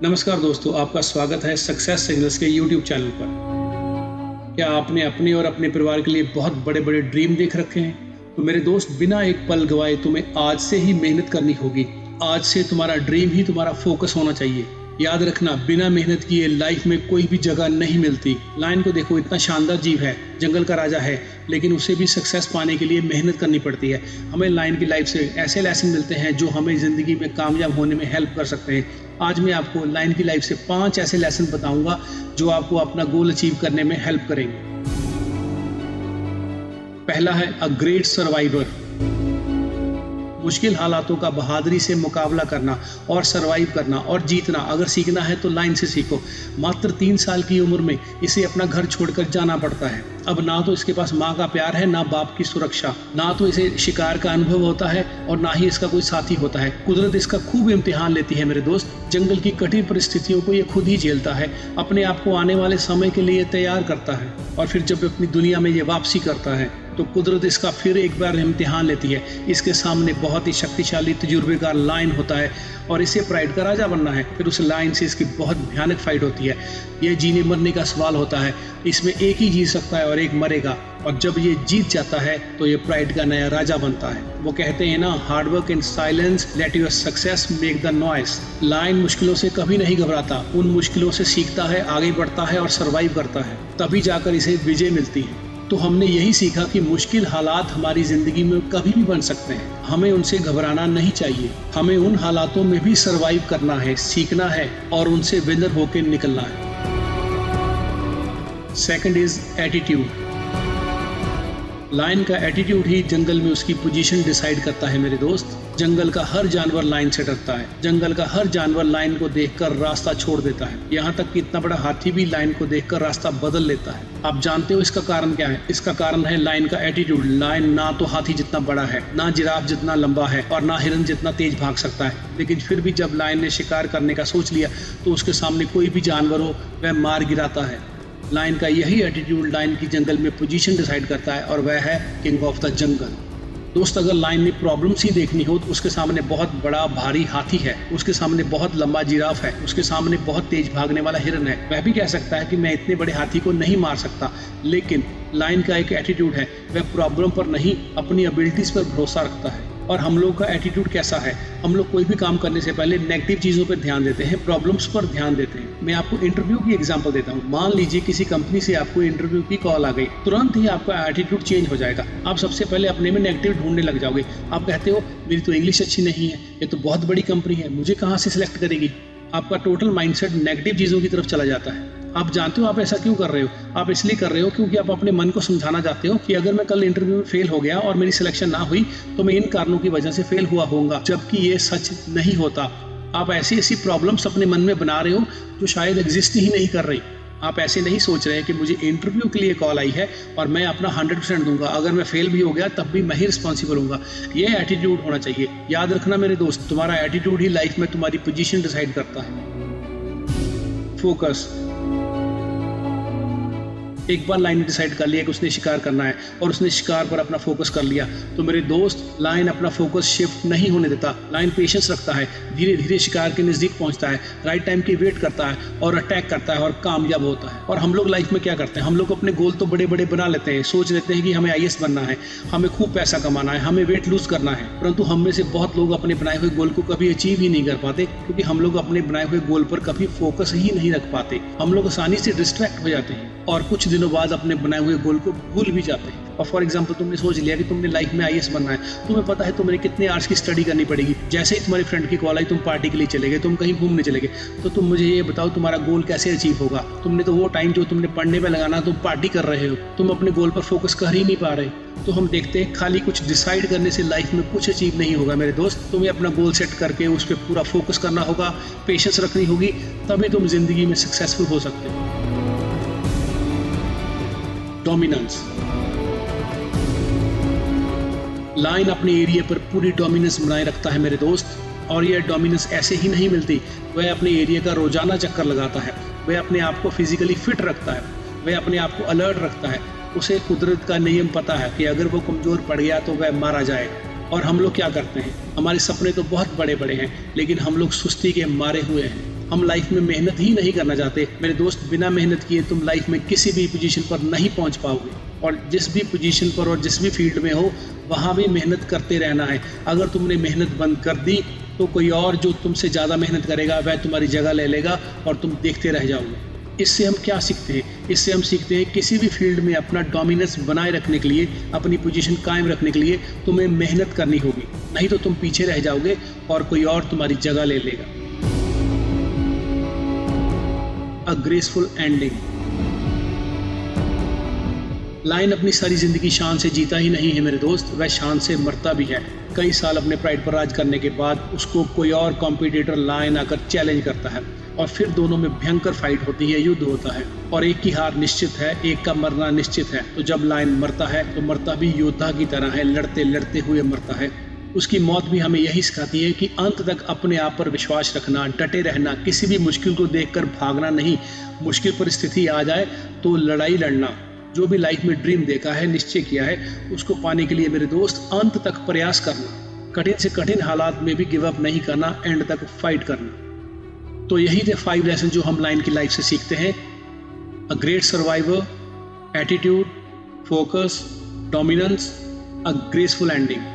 नमस्कार दोस्तों, आपका स्वागत है सक्सेस सिग्नल्स के यूट्यूब चैनल पर। क्या आपने अपने और अपने परिवार के लिए बहुत बड़े बड़े ड्रीम देख रखे हैं? तो मेरे दोस्त, बिना एक पल गवाए तुम्हें आज से ही मेहनत करनी होगी। आज से तुम्हारा ड्रीम ही तुम्हारा फोकस होना चाहिए। याद रखना, बिना मेहनत किए लाइफ में कोई भी जगह नहीं मिलती। लायन को देखो, इतना शानदार जीव है, जंगल का राजा है, लेकिन उसे भी सक्सेस पाने के लिए मेहनत करनी पड़ती है। हमें लायन की लाइफ से ऐसे लेसन मिलते हैं जो हमें ज़िंदगी में कामयाब होने में हेल्प कर सकते हैं। आज मैं आपको लायन की लाइफ से 5 ऐसे लेसन बताऊंगा जो आपको अपना गोल अचीव करने में हेल्प करेंगे। पहला है अ ग्रेट सर्वाइवर। मुश्किल हालातों का बहादुरी से मुकाबला करना और सरवाइव करना और जीतना अगर सीखना है तो लायन से सीखो। मात्र 3 साल की उम्र में इसे अपना घर छोड़कर जाना पड़ता है। अब ना तो इसके पास माँ का प्यार है, ना बाप की सुरक्षा, ना तो इसे शिकार का अनुभव होता है और ना ही इसका कोई साथी होता है। कुदरत इसका खूब इम्तिहान लेती है मेरे दोस्त। जंगल की कठिन परिस्थितियों को ये खुद ही झेलता है, अपने आप को आने वाले समय के लिए तैयार करता है और फिर जब अपनी दुनिया में ये वापसी करता है तो कुदरत इसका फिर एक बार इम्तिहान लेती है। इसके सामने बहुत ही शक्तिशाली तजुर्बेकार लायन होता है और इसे प्राइड का राजा बनना है। फिर उस लायन से इसकी बहुत भयानक फाइट होती है। ये जीने मरने का सवाल होता है। इसमें एक ही जी सकता है और एक मरेगा, और जब ये जीत जाता है तो ये प्राइड का नया राजा बनता है। वो कहते हैं ना, hard work in silence, let your success make the noise. Lion मुश्किलों से कभी नहीं घबराता, उन मुश्किलों से सीखता है, आगे बढ़ता है और सरवाइव करता है, तभी जाकर इसे विजय मिलती है। तो हमने यही सीखा कि मुश्किल हालात हमारी जिंदगी में कभी भी बन सकते हैं। हमें उनसे घबराना नहीं चाहिए। हमें उन हालातों में भी सरवाइव करना है, सीखना है और उनसे विनर होकर निकलना है। Second is attitude. लायन का एटीट्यूड ही जंगल में उसकी पोजीशन डिसाइड करता है मेरे दोस्त। जंगल का हर जानवर लायन से डरता है। जंगल का हर जानवर लायन को देखकर रास्ता छोड़ देता है। यहाँ तक कि इतना बड़ा हाथी भी लायन को देखकर रास्ता बदल लेता है। आप जानते हो इसका कारण क्या है? इसका कारण है लायन का एटीट्यूड। लायन ना तो हाथी जितना बड़ा है, ना जिराफ जितना लंबा है और ना हिरन जितना तेज भाग सकता है, लेकिन फिर भी जब लायन ने शिकार करने का सोच लिया तो उसके सामने कोई भी जानवर हो वह मार गिराता है। लायन का यही एटीट्यूड लायन की जंगल में पोजीशन डिसाइड करता है और वह है किंग ऑफ द जंगल। दोस्त, अगर लायन ने प्रॉब्लम्स ही देखनी हो तो उसके सामने बहुत बड़ा भारी हाथी है, उसके सामने बहुत लंबा जिराफ है, उसके सामने बहुत तेज भागने वाला हिरन है। वह भी कह सकता है कि मैं इतने बड़े हाथी को नहीं मार सकता, लेकिन लायन का एक एटीट्यूड है, वह प्रॉब्लम पर नहीं अपनी एबिलिटीज पर भरोसा रखता है। और हम लोग का एटीट्यूड कैसा है? हम लोग कोई भी काम करने से पहले नेगेटिव चीज़ों पर ध्यान देते हैं, प्रॉब्लम्स पर ध्यान देते हैं। मैं आपको इंटरव्यू की एग्जांपल देता हूँ। मान लीजिए किसी कंपनी से आपको इंटरव्यू की कॉल आ गई, तुरंत ही आपका एटीट्यूड चेंज हो जाएगा। आप सबसे पहले अपने में नेगेटिव ढूंढने लग जाओगे। आप कहते हो मेरी तो इंग्लिश अच्छी नहीं है, ये तो बहुत बड़ी कंपनी है, मुझे कहाँ से सिलेक्ट करेगी। आपका टोटल माइंडसेट नेगेटिव चीज़ों की तरफ चला जाता है। आप जानते हो आप ऐसा क्यों कर रहे हो? आप इसलिए कर रहे हो क्योंकि आप अपने मन को समझाना चाहते हो कि अगर मैं कल इंटरव्यू में फेल हो गया और मेरी सिलेक्शन ना हुई तो मैं इन कारणों की वजह से फेल हुआ होऊंगा, जबकि ये सच नहीं होता। आप ऐसी ऐसी प्रॉब्लम्स अपने मन में बना रहे हो जो शायद एग्जिस्ट ही नहीं कर रही। आप ऐसे नहीं सोच रहे हैं कि मुझे इंटरव्यू के लिए कॉल आई है और मैं अपना 100% दूंगा, अगर मैं फेल भी हो गया तब भी मैं ही रिस्पॉन्सिबल हूँगा। ये एटीट्यूड होना चाहिए। याद रखना मेरे दोस्त, तुम्हारा एटीट्यूड ही लाइफ में तुम्हारी पोजीशन डिसाइड करता है। फोकस। एक बार लायन ने डिसाइड कर लिया कि उसने शिकार करना है और उसने शिकार पर अपना फोकस कर लिया, तो मेरे दोस्त, लायन अपना फोकस शिफ्ट नहीं होने देता। लायन पेशेंस रखता है, धीरे धीरे शिकार के नज़दीक पहुंचता है, राइट टाइम की वेट करता है और अटैक करता है और कामयाब होता है। और हम लोग लाइफ में क्या करते हैं? हम लोग अपने गोल तो बड़े बड़े बना लेते हैं, सोच लेते हैं कि हमें IAS बनना है, हमें खूब पैसा कमाना है, हमें वेट लूज करना है, परंतु हम में से बहुत लोग अपने बनाए हुए गोल को कभी अचीव ही नहीं कर पाते, क्योंकि हम लोग अपने बनाए हुए गोल पर कभी फोकस ही नहीं रख पाते। हम लोग आसानी से डिस्ट्रैक्ट हो जाते हैं और कुछ दिनों बाद अपने बनाए हुए गोल को भूल भी जाते हैं। और फॉर एग्जांपल, तुमने सोच लिया कि तुमने लाइफ में IAS बनना है, तुम्हें पता है तुम्हें कितने आवर्स की स्टडी करनी पड़ेगी। जैसे ही तुम्हारी फ्रेंड की कॉल आई, तुम पार्टी के लिए चले गए, तुम कहीं घूमने चले गए, तो तुम मुझे ये बताओ तुम्हारा गोल कैसे अचीव होगा? तुमने तो वो टाइम जो तुमने पढ़ने में लगाना तुम पार्टी कर रहे हो, तुम अपने गोल पर फोकस कर ही नहीं पा रहे। तो हम देखते हैं खाली कुछ डिसाइड करने से लाइफ में कुछ अचीव नहीं होगा मेरे दोस्त। तुम्हें अपना गोल सेट करके उस पर पूरा फोकस करना होगा, पेशेंस रखनी होगी, तभी तुम जिंदगी में सक्सेसफुल हो सकते हो। डोमिनेंस। लायन अपने एरिया पर पूरी डोमिनेंस बनाए रखता है मेरे दोस्त, और यह डोमिनेंस ऐसे ही नहीं मिलती। वह अपने एरिया का रोजाना चक्कर लगाता है, वह अपने आप को फिजिकली फिट रखता है, वह अपने आप को अलर्ट रखता है। उसे कुदरत का नियम पता है कि अगर वो कमजोर पड़ गया तो वह मारा जाएगा। और हम लोग क्या करते हैं? हमारे सपने तो बहुत बड़े बड़े हैं, लेकिन हम लोग सुस्ती के मारे हुए हैं। हम लाइफ में मेहनत ही नहीं करना चाहते मेरे दोस्त। बिना मेहनत किए तुम लाइफ में किसी भी पोजीशन पर नहीं पहुंच पाओगे, और जिस भी पोजीशन पर और जिस भी फील्ड में हो वहाँ भी मेहनत करते रहना है। अगर तुमने मेहनत बंद कर दी तो कोई और जो तुमसे ज़्यादा मेहनत करेगा वह तुम्हारी जगह ले लेगा और तुम देखते रह जाओगे। इससे हम क्या सीखते हैं? इससे हम सीखते हैं किसी भी फील्ड में अपना डोमिनेंस बनाए रखने के लिए, अपनी पोजीशन कायम रखने के लिए तुम्हें मेहनत करनी होगी, नहीं तो तुम पीछे रह जाओगे और कोई और तुम्हारी जगह ले लेगा। अ ग्रेसफुल एंडिंग। लायन अपनी सारी जिंदगी शान से जीता ही नहीं है मेरे दोस्त, वह शान से मरता भी है। कई साल अपने प्राइड पर राज करने के बाद उसको कोई और कॉम्पिटिटर लायन आकर चैलेंज करता है और फिर दोनों में भयंकर फाइट होती है, युद्ध होता है और एक की हार निश्चित है, एक का मरना निश्चित है। तो जब लायन मरता है तो मरता भी योद्धा की तरह है, लड़ते लड़ते हुए मरता है। उसकी मौत भी हमें यही सिखाती है कि अंत तक अपने आप पर विश्वास रखना, डटे रहना, किसी भी मुश्किल को देखकर भागना नहीं। मुश्किल परिस्थिति आ जाए तो लड़ाई लड़ना। जो भी लाइफ में ड्रीम देखा है, निश्चय किया है, उसको पाने के लिए मेरे दोस्त अंत तक प्रयास करना, कठिन से कठिन हालात में भी गिव अप नहीं करना, एंड तक फाइट करना। तो यही थे 5 लेसन जो हम लायन की लाइफ से सीखते हैं। A great survivor, attitude, focus, dominance, a graceful ending.